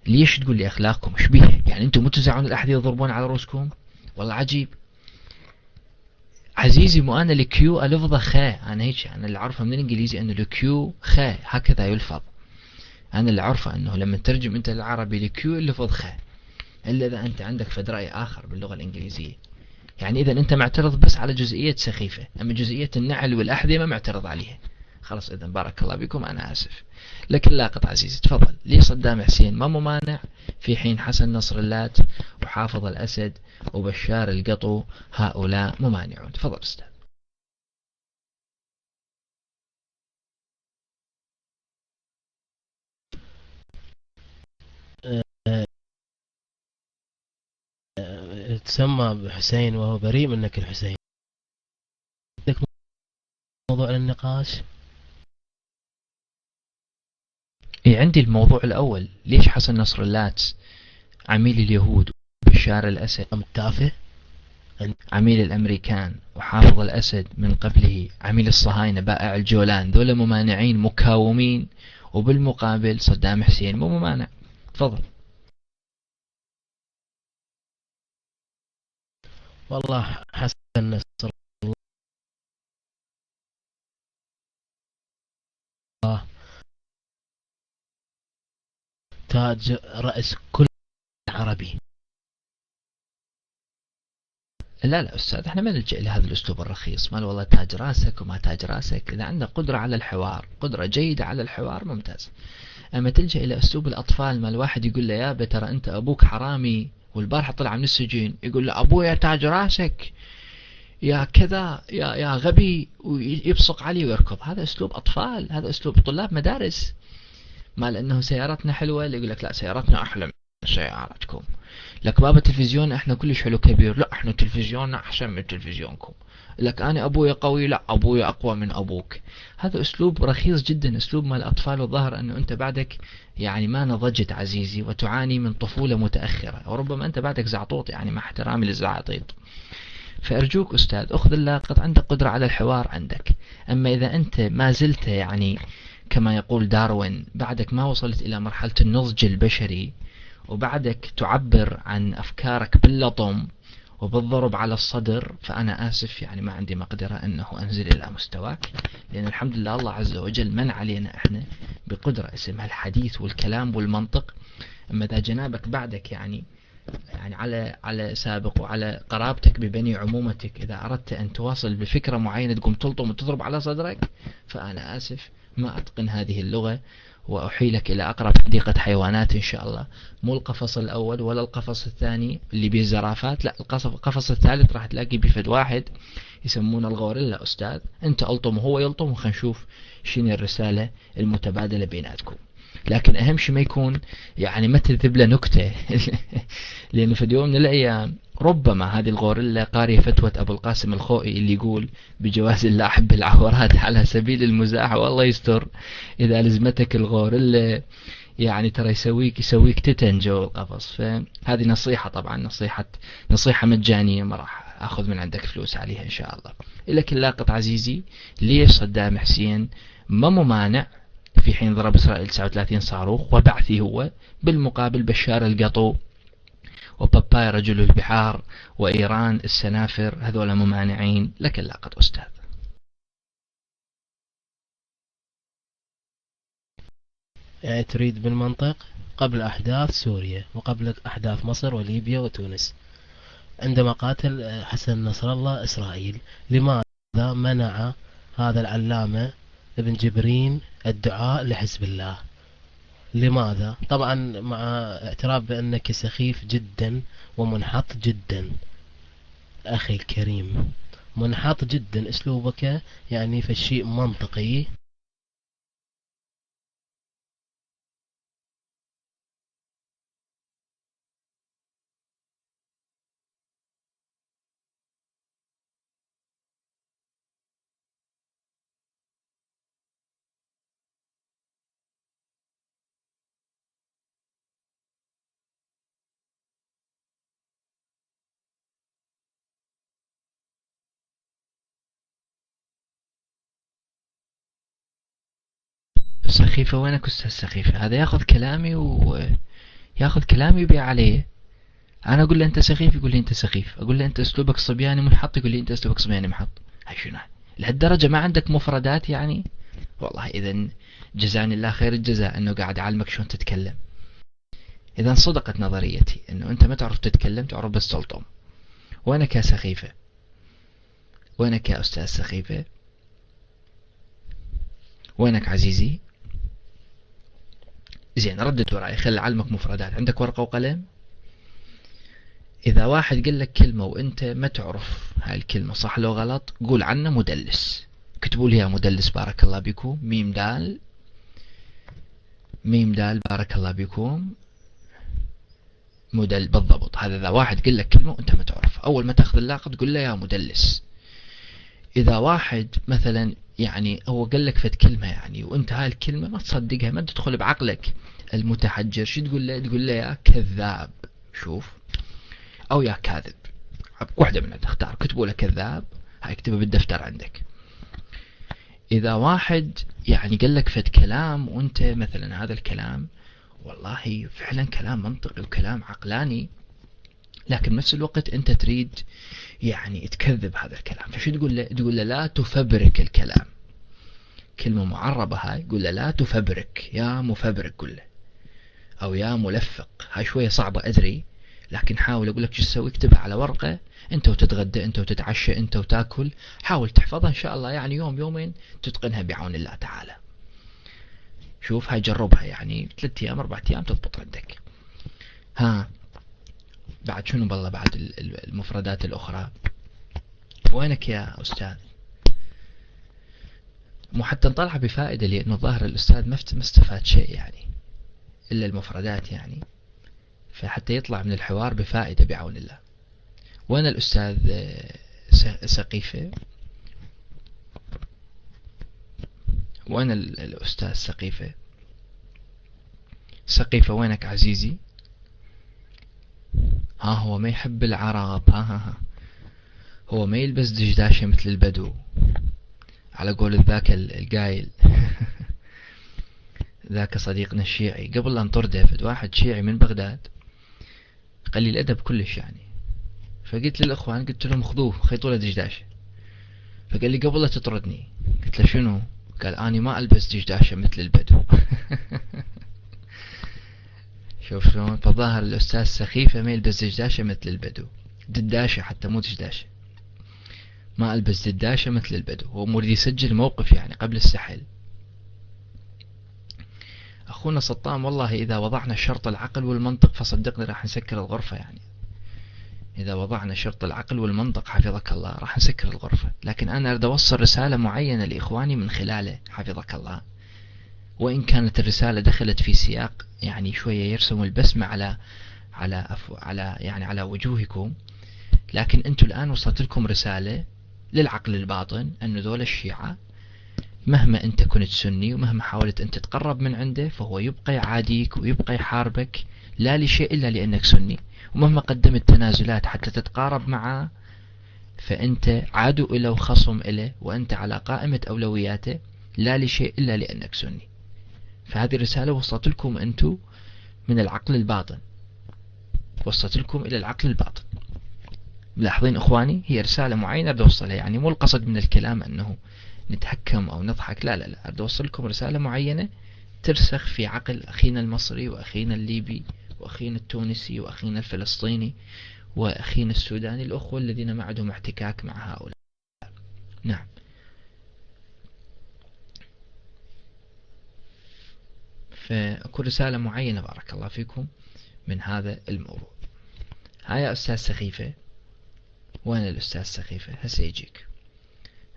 S1: ليش تقول لي أخلاقكم إيش بيه؟ يعني أنتم مو تنزعون الأحذية وتضربون على رؤوسكم؟ والله عجيب. عزيزي، مو أنا الكيو ألفظه خا، أنا هيك أنا اللي أعرفه من الإنجليزي أنه الكيو خا هكذا يلفظ. أنا اللي أعرفه أنه لما ترجم أنت العربي الكيو يلفظ خا، إلا إذا أنت عندك فد رأي آخر باللغة الإنجليزية. يعني إذا أنت معترض بس على جزئية سخيفة، أما جزئية النعل والأحذية ما معترض عليها. خلاص إذا بارك الله بكم، أنا آسف. لكن لاقط عزيزي تفضل. لي صدام حسين ما ممانع في حين حسن نصر اللات وحافظ الأسد وبشار القطو هؤلاء ممانعون؟ تفضل أستاذ.
S2: تسمى بحسين وهو بريء منك الحسين. عندك موضوع للنقاش؟
S1: إيه، عندي الموضوع الأول. ليش حسن نصر اللات عميل اليهود بشار الأسد
S2: أم تافه؟
S1: عميل الأمريكان وحافظ الأسد من قبله عميل الصهاينة بائع الجولان، ذولا ممانعين مكاومين، وبالمقابل صدام حسين مو ممانع. تفضل.
S2: والله حسن نصر الله تاج رأس كل عربي.
S1: لا لا أستاذ، احنا ما نلجأ إلى هذا الأسلوب الرخيص مال والله تاج راسك وما تاج راسك. إذا عندك قدرة على الحوار، قدرة جيدة على الحوار، ممتاز. أما تلجأ إلى أسلوب الأطفال مال واحد يقول له يابا ترى أنت أبوك حرامي والبارحة طلع من السجن، يقول له أبويا تاج راسك يا كذا يا غبي، ويبصق عليه ويركض. هذا أسلوب أطفال، هذا أسلوب طلاب مدارس. مال أنه سيارتنا حلوة اللي يقول لك لا سيارتنا أحلى من سيارتكم. لك بابا تلفزيون احنا كلش حلو كبير، لا احنا تلفزيوننا احسن من تلفزيونكم. لك انا ابويا قوي، لا ابويا اقوى من ابوك. هذا اسلوب رخيص جدا، اسلوب مال الاطفال. والظاهر انه انت بعدك يعني ما نضجت عزيزي، وتعاني من طفولة متأخرة، وربما انت بعدك زعطوط، يعني مع احترامي للزعاطيط. فارجوك استاذ اخذ اللاقط، عندك قدرة على الحوار عندك. اما اذا انت ما زلت يعني كما يقول داروين بعدك ما وصلت الى مرحلة النضج البشري، وبعدك تعبر عن أفكارك باللطم وبالضرب على الصدر، فأنا آسف يعني ما عندي مقدرة أنه أنزل إلى مستواك. لأن الحمد لله الله عز وجل من علينا إحنا بقدرة اسمها الحديث والكلام والمنطق. أما إذا جنابك بعدك يعني على سابق وعلى قرابتك ببني عمومتك، إذا أردت أن تواصل بفكرة معينة تقوم تلطم وتضرب على صدرك، فأنا آسف ما أتقن هذه اللغة، وأحيلك إلى أقرب حديقة حيوانات إن شاء الله. مو القفص الأول ولا القفص الثاني اللي بيه الزرافات، لا القفص الثالث راح تلاقي بفد واحد يسمونه الغوريلا. أستاذ أنت ألطم وهو يلطم، وخلينا نشوف شنو الرسالة المتبادلة بيناتكم. لكن أهم شيء ما يكون يعني ما تذب له نكتة لأنه في يوم من الأيام ربما هذه الغوريلا قارية فتوى أبو القاسم الخوئي اللي يقول بجواز اللعب بالعورات على سبيل المزاح، والله يستر إذا لزمتك الغوريلا يعني ترى يسويك تتن جو القفص. فهذه نصيحة، طبعا نصيحة مجانية، ما راح أخذ من عندك فلوس عليها إن شاء الله. لكن لاقط عزيزي، ليش صدام حسين ما ممانع في حين ضرب إسرائيل 39 صاروخ وبعثي هو، بالمقابل بشار القطو وباباي رجل البحار وإيران السنافر هذول ممانعين؟ لك اللاقط أستاذ.
S2: يعني تريد بالمنطق قبل أحداث سوريا وقبل أحداث مصر وليبيا وتونس، عندما قاتل حسن نصر الله إسرائيل، لماذا منع هذا العلامة ابن جبرين الدعاء لحزب الله؟ لماذا؟ طبعا مع اعتراف بأنك سخيف جدا ومنحط جدا أخي الكريم، منحط جدا أسلوبك، يعني فالشيء منطقي
S1: سخيفة وينك أستاذ سخيفة؟ هذا ياخذ كلامي ياخذ كلامي ويبيع عليه. أنا أقول له أنت سخيف يقول لي أنت سخيف، أقول له أنت أسلوبك صبياني منحط يقول لي أنت أسلوبك صبياني منحط. هاي شنو لهالدرجة ما عندك مفردات يعني؟ والله إذا جزاني الله خير الجزاء أنه قاعد أعلمك شلون تتكلم. إذا صدقت نظريتي أنه أنت ما تعرف تتكلم، تعرف بس تلطم. وينك يا سخيفة؟ وينك يا أستاذ سخيفة؟ وينك عزيزي؟ زين ردت وراي، خل أعلمك مفردات. عندك ورقة وقلم؟ إذا واحد قال لك كلمة وأنت ما تعرف هاي الكلمة صح لو غلط، قول عنه مدلس. كتبوا لي يا مدلس بارك الله بكم، ميم دال، ميم دال بارك الله بكم، بالضبط. هذا إذا واحد قال لك كلمة وأنت ما تعرف، أول ما تأخذ اللاقط تقول له يا مدلس. إذا واحد مثلا يعني هو قال لك فد كلمة يعني وأنت هاي الكلمة ما تصدقها، ما تدخل بعقلك المتحجر، شو تقول له؟ تقول له يا كذاب. شوف، أو يا كاذب، واحدة منها تختار. كتبوا له كذاب، هاي اكتبها بالدفتر عندك. إذا واحد يعني قال لك فد كلام وأنت مثلا هذا الكلام والله فعلا كلام منطقي وكلام عقلاني، لكن بنفس الوقت أنت تريد يعني تكذب هذا الكلام، فشو تقول له؟ تقول له لا تفبرك الكلام. كلمة معربة هاي، قول له لا تفبرك، يا مفبرك قول له، أو يا ملفق. هاي شوية صعبة أدري، لكن حاول. أقول لك شو تسوي؟ اكتبها على ورقة، أنت وتتغدى، أنت وتتعشى، أنت وتاكل، حاول تحفظها إن شاء الله، يعني يوم يومين تتقنها بعون الله تعالى. شوف هاي جربها يعني 3 أيام 4 أيام تضبط عندك. ها بعد شنو بالله بعد المفردات الأخرى؟ وينك يا أستاذ؟ مو حتى نطلع بفائدة، لأنه ظاهر الأستاذ ما استفاد شيء يعني إلا المفردات يعني، فحتى يطلع من الحوار بفائدة بعون الله. وين الأستاذ سقيفة؟ وين الأستاذ سقيفة؟ سقيفة وينك عزيزي؟ ها هو ما يحب العرب، ها هو ما يلبس دشداشة مثل البدو على قول ذاك القايل. ذاك صديقنا الشيعي قبل أن طرده فد واحد شيعي من بغداد قليل الأدب كلش يعني، فقلت للأخوان قلت لهم خذوه خيطوا له دشداشة، فقال لي قبل لا تطردني. قلت له شنو؟ قال أني ما ألبس دشداشة مثل البدو. شوف شلون، فظاهر الأستاذ سخيفة ما يلبس دشداشة مثل البدو، دداشة حتى مو دشداشة، ما ألبس دداشة مثل البدو. هو مريد يسجل موقف يعني قبل السحل. أخونا سطام والله إذا وضعنا شرط العقل والمنطق فصدقني راح نسكر الغرفة يعني، إذا وضعنا شرط العقل والمنطق حفظك الله راح نسكر الغرفة. لكن أنا أريد أوصل رسالة معينة لإخواني من خلاله حفظك الله، وإن كانت الرسالة دخلت في سياق يعني شوية يرسم البسمة على وجوهكم، لكن أنتم الآن وصلت لكم رسالة للعقل الباطن أن ذول الشيعة مهما أنت كنت سني ومهما حاولت أن تتقرب من عنده فهو يبقى يعاديك ويبقى يحاربك، لا لشيء إلا لأنك سني. ومهما قدمت تنازلات حتى تتقارب معه فأنت عدو إله وخصم إله، وأنت على قائمة أولوياته، لا لشيء إلا لأنك سني. فهذه الرسالة وصلت لكم أنتم من العقل الباطن، وصلت لكم إلى العقل الباطن. ملاحظين إخواني؟ هي رسالة معينة أريد أوصلها، يعني مو القصد من الكلام أنه نتهكم أو نضحك، لا لا لا، أريد أوصل لكم رسالة معينة ترسخ في عقل أخينا المصري وأخينا الليبي وأخينا التونسي وأخينا الفلسطيني وأخينا السوداني، الأخوة الذين ما عندهم احتكاك مع هؤلاء. نعم. فأكون رسالة معينة بارك الله فيكم من هذا الموضوع. هاي يا أستاذ سخيفة، وين الأستاذ سخيفة؟ هسه يجيك.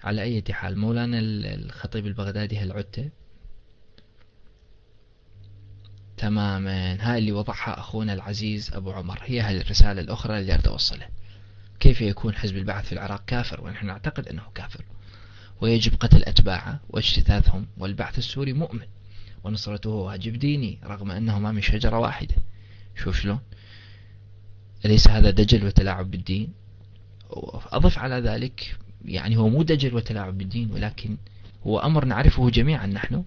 S1: على أي حال مولانا الخطيب البغدادي هل عدته؟ تماما، هاي اللي وضعها أخونا العزيز أبو عمر، هي هاي الرسالة الأخرى اللي أريد أوصلها. كيف يكون حزب البعث في العراق كافر ونحن نعتقد أنه كافر، ويجب قتل أتباعه واجتثاثهم، والبعث السوري مؤمن ونصرته واجب ديني رغم أنه ما من شجرة واحدة. شوف شلون، أليس هذا دجل وتلاعب بالدين؟ أضف على ذلك يعني هو مو دجل وتلاعب بالدين، ولكن هو أمر نعرفه جميعا نحن،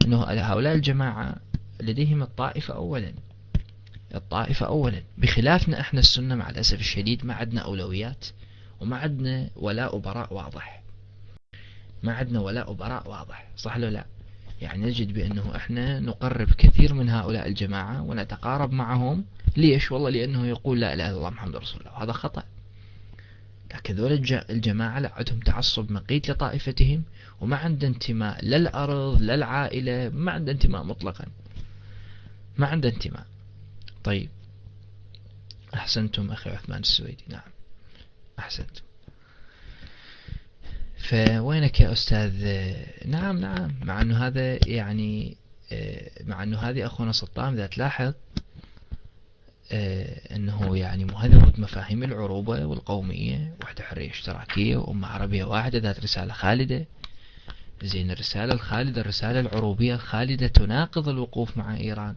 S1: أنه هؤلاء الجماعة لديهم الطائفة أولا، الطائفة أولا، بخلافنا احنا السنة مع الأسف الشديد ما عندنا أولويات، وما عندنا ولاء وبراء واضح، ما عندنا ولاء وبراء واضح، صح ولا لا؟ يعني نجد بأنه احنا نقرب كثير من هؤلاء الجماعة ونتقارب معهم. ليش؟ والله لأنه يقول لا إله إلا الله محمد رسول الله، هذا خطأ. لكن ذول الجماعة لا، عندهم تعصب مقيت لطائفتهم، وما عنده انتماء لا الأرض لا العائلة، ما عنده انتماء مطلقا، ما عنده انتماء. طيب أحسنتم أخي عثمان السويدي، نعم أحسنتم. فوينك يا أستاذ؟ نعم نعم، مع أنه هذا يعني مع أنه هذه أخونا سلطان إذا تلاحظ أنه يعني مهذب مفاهيم العروبة والقومية، وحدة حرية اشتراكية وأمة عربية واحدة ذات رسالة خالدة. زين، الرسالة الخالدة، الرسالة العروبية الخالدة تناقض الوقوف مع إيران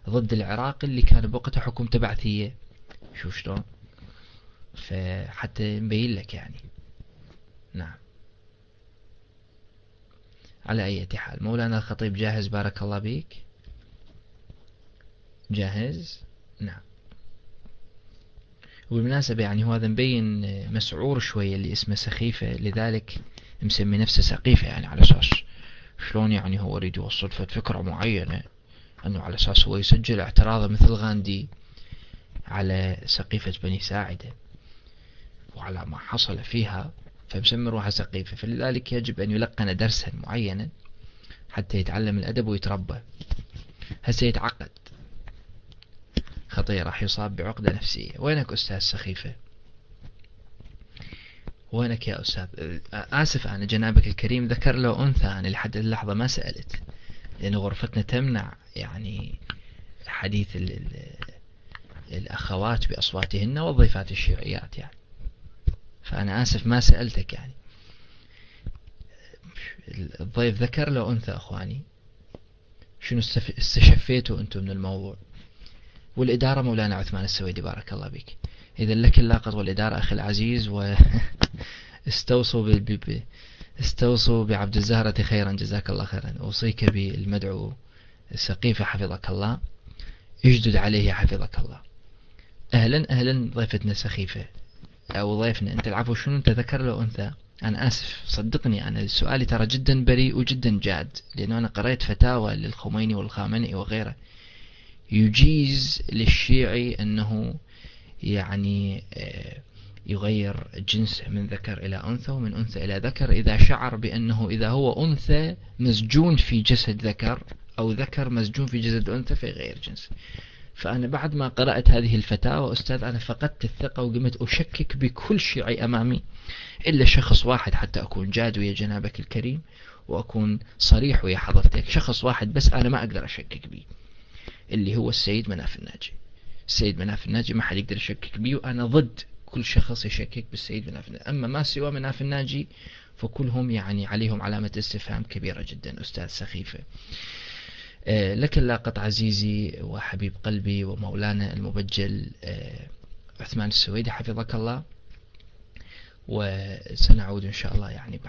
S1: ضد العراق اللي كان بوقته حكم تبعثية. شوف شلون؟ فحتى نبين لك يعني. نعم. على أي حال، مولانا الخطيب جاهز؟ بارك الله بيك. جاهز؟ نعم. وبالمناسبة يعني هو هذا مبين مسعور شوية اللي اسمه سخيفة، لذلك مسمي نفسه سقيفة، يعني على أساس شلون يعني هو يريد يوصل فكرة معينة، أنه على أساس هو يسجل اعتراضه مثل غاندي على سقيفة بني ساعدة وعلى ما حصل فيها، فمسمي روحه سقيفة. فلذلك يجب أن يلقن درسا معينا حتى يتعلم الأدب ويتربى. هسه يتعقد خطير، راح يصاب بعقدة نفسية. وينك أستاذ سخيفة؟ وينك يا أستاذ؟ آسف أنا جنابك الكريم ذكر له أنثى، أنا لحد اللحظة ما سألت، لأن غرفتنا تمنع يعني حديث الأخوات بأصواتهن والضيفات الشيعيات يعني، فأنا آسف ما سألتك يعني. الضيف ذكر له أنثى أخواني، شنو استشفيتوا أنتم من الموضوع؟ والإدارة مولانا عثمان السويدي بارك الله بك، إذا لك اللاقط والإدارة أخي العزيز، واستوصوا استوصوا بعبد الزهرة خيرا، جزاك الله خيرا. أوصيك بالمدعو السقيفة حفظك الله، اجدد عليه حفظك الله. أهلا أهلا ضيفتنا سخيفة أو ضيفنا أنت. العفو، شنو أنت ذكر له أنثى؟ أنا آسف صدقني، أنا سؤالي ترى جدا بريء وجدا جاد، لأنه أنا قرأت فتاوى للخميني والخامنئي وغيره يجيز للشيعي أنه يعني يغير جنسه من ذكر إلى أنثى ومن أنثى إلى ذكر إذا شعر بأنه إذا هو أنثى مسجون في جسد ذكر أو ذكر مسجون في جسد أنثى فيغير جنسه. فأنا بعد ما قرأت هذه الفتاوى أستاذ أنا فقدت الثقة وقمت أشكك بكل شيعي أمامي إلا شخص واحد، حتى أكون جاد ويا جنابك الكريم وأكون صريح ويا حضرتك، شخص واحد بس أنا ما أقدر أشكك به، اللي هو السيد مناف الناجي. السيد مناف الناجي ما حد يقدر يشكك به، وأنا ضد كل شخص يشكك بالسيد مناف الناجي. أما ما سوى مناف الناجي فكلهم يعني عليهم علامة استفهام كبيرة جدا. أستاذ سخيفة، لك اللاقط عزيزي وحبيب قلبي ومولانا المبجل عثمان السويدي حفظك الله، وسنعود إن شاء الله يعني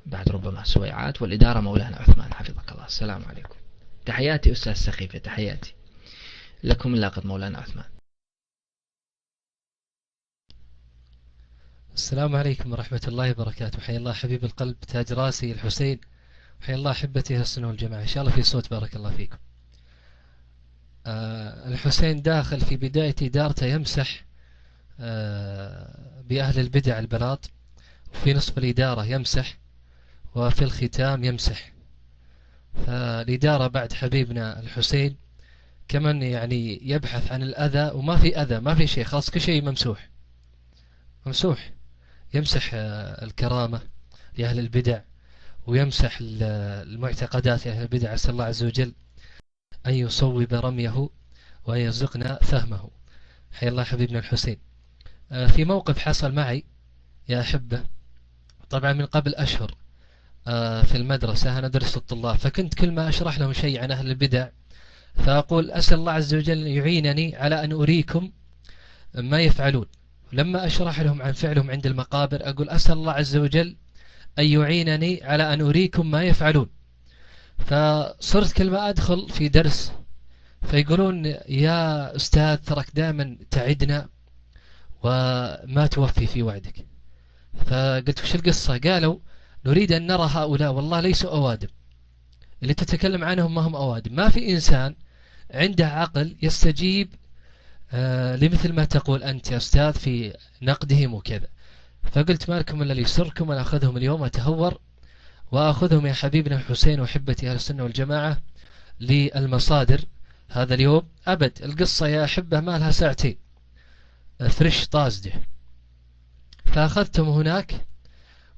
S1: بعد ربما سويعات. والإدارة مولانا عثمان حفظك الله. السلام عليكم. تحياتي أستاذ سخيفة، تحياتي لكم اللاقط مولانا عثمان.
S3: السلام عليكم ورحمة الله وبركاته. حيا الله حبيب القلب تاج راسي الحسين، حيا الله أحبتي أهل السنة والجماعة. إن شاء الله في صوت، بارك الله فيكم. الحسين داخل في بداية إدارته يمسح بأهل البدع البلاط، وفي نصف الإدارة يمسح، وفي الختام يمسح. فالإدارة بعد حبيبنا الحسين كمان يعني يبحث عن الأذى، وما في أذى، ما في شيء، خلاص كل شيء ممسوح ممسوح. يمسح الكرامة لأهل البدع، ويمسح المعتقدات لأهل البدع. أسأل الله عز وجل أن يصوب رميه وأن يرزقنا فهمه. حيا الله حبيبنا الحسين. في موقف حصل معي يا أحبة، طبعا من قبل أشهر في المدرسة أنا درس الطلاب، فكنت كل ما أشرح لهم شيء عن أهل البدع فأقول أسأل الله عز وجل يعينني على أن أريكم ما يفعلون. لما أشرح لهم عن فعلهم عند المقابر أقول أسأل الله عز وجل أن يعينني على أن أريكم ما يفعلون. فصرت كل ما أدخل في درس فيقولون يا أستاذ ترك دائما تعدنا وما توفي في وعدك. فقلت وش القصة؟ قالوا نريد أن نرى هؤلاء والله ليسوا أوادم، اللي تتكلم عنهم ما هم أوادم، ما في إنسان عنده عقل يستجيب لمثل ما تقول أنت يا أستاذ في نقدهم وكذا. فقلت ما لكم إلا لي سركم، أنا أخذهم اليوم أتهور وأخذهم يا حبيبنا الحسين وحبتي أهل السنة والجماعة للمصادر هذا اليوم. أبد القصة يا أحبة ما لها ساعتين فريش طازجة. فأخذتهم هناك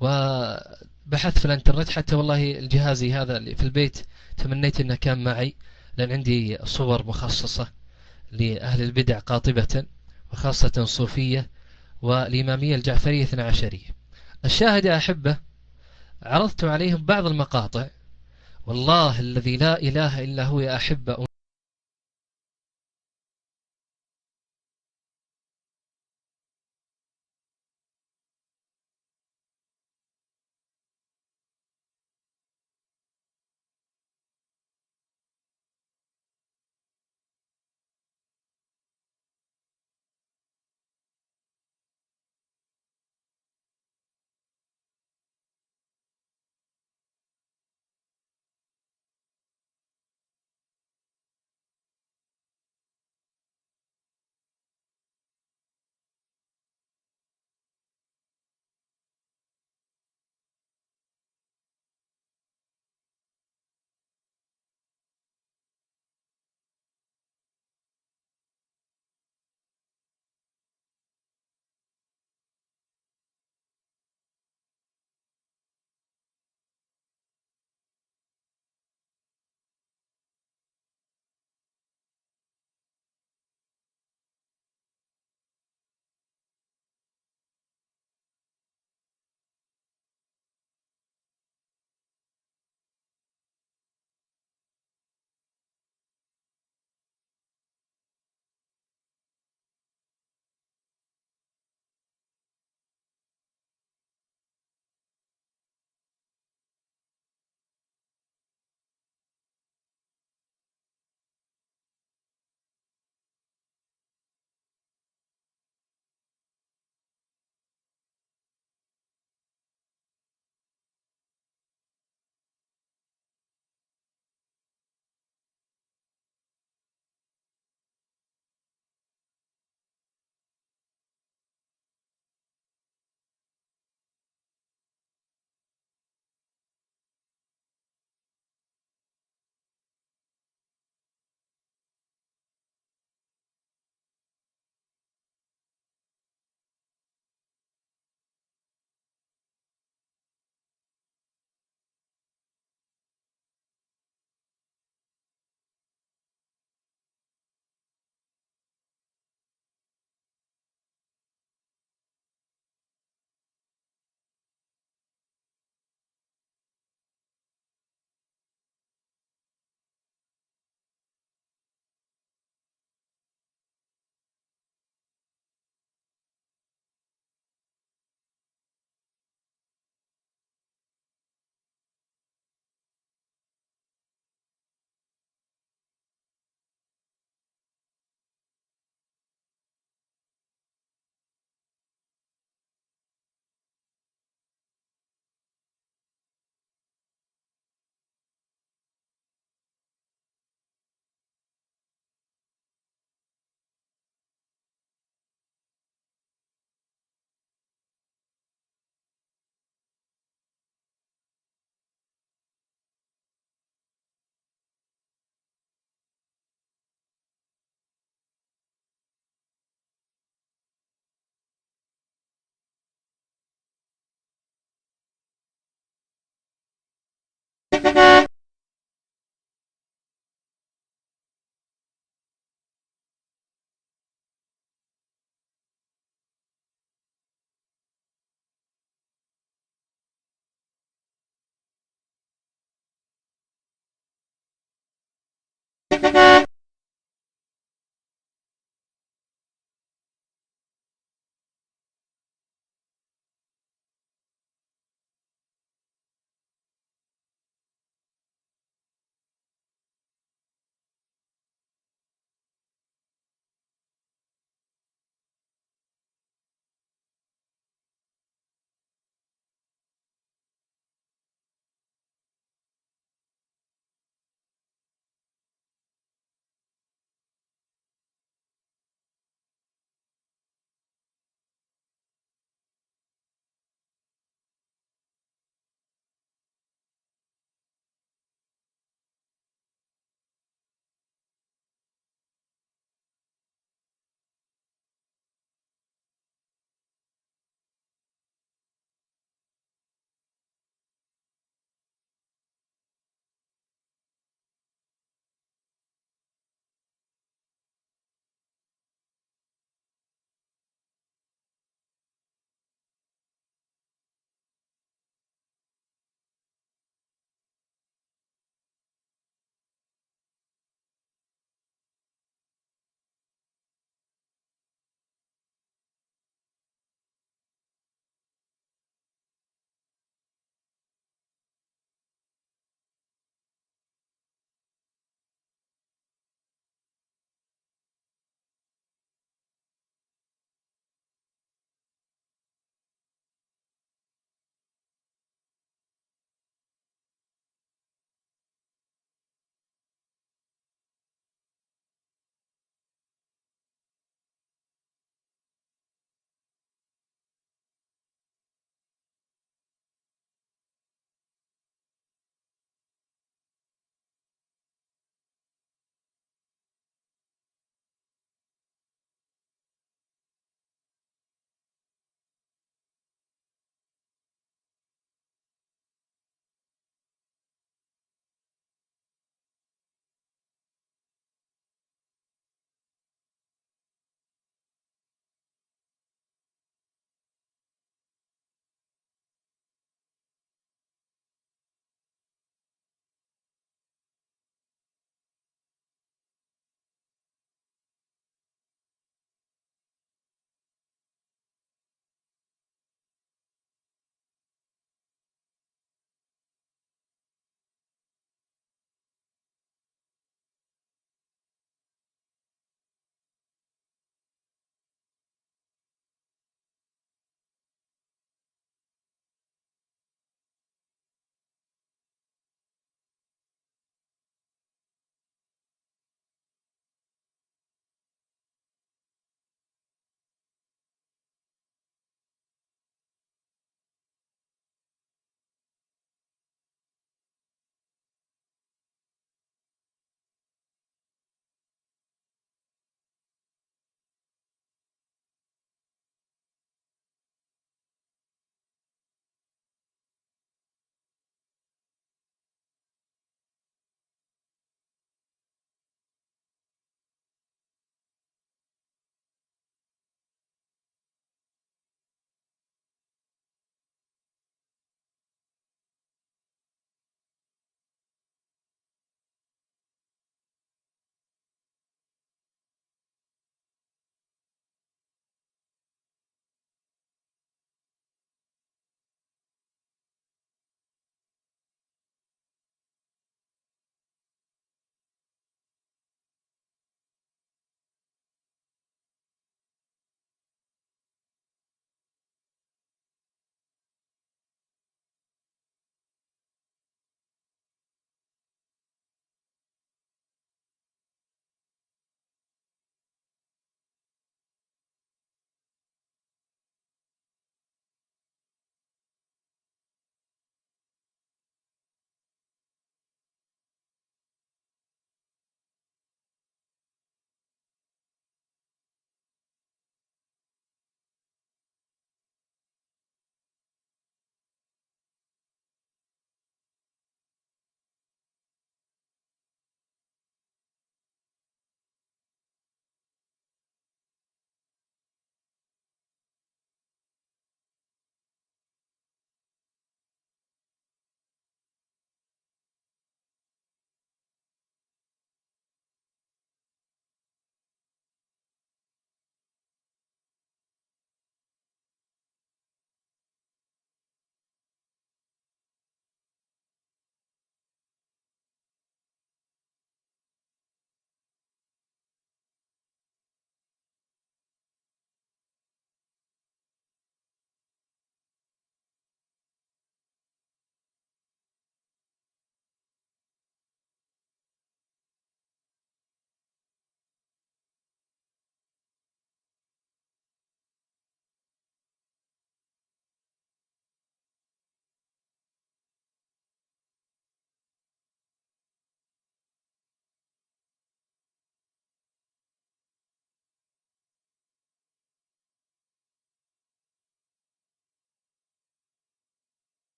S3: وبحثت في الانترنت، حتى والله الجهازي هذا اللي في البيت تمنيت انه كان معي، لان عندي صور مخصصة لأهل البدع قاطبة وخاصة صوفية والإمامية الجعفرية 12. الشاهد يا أحبة عرضت عليهم بعض المقاطع، والله الذي لا إله إلا هو يا أحبة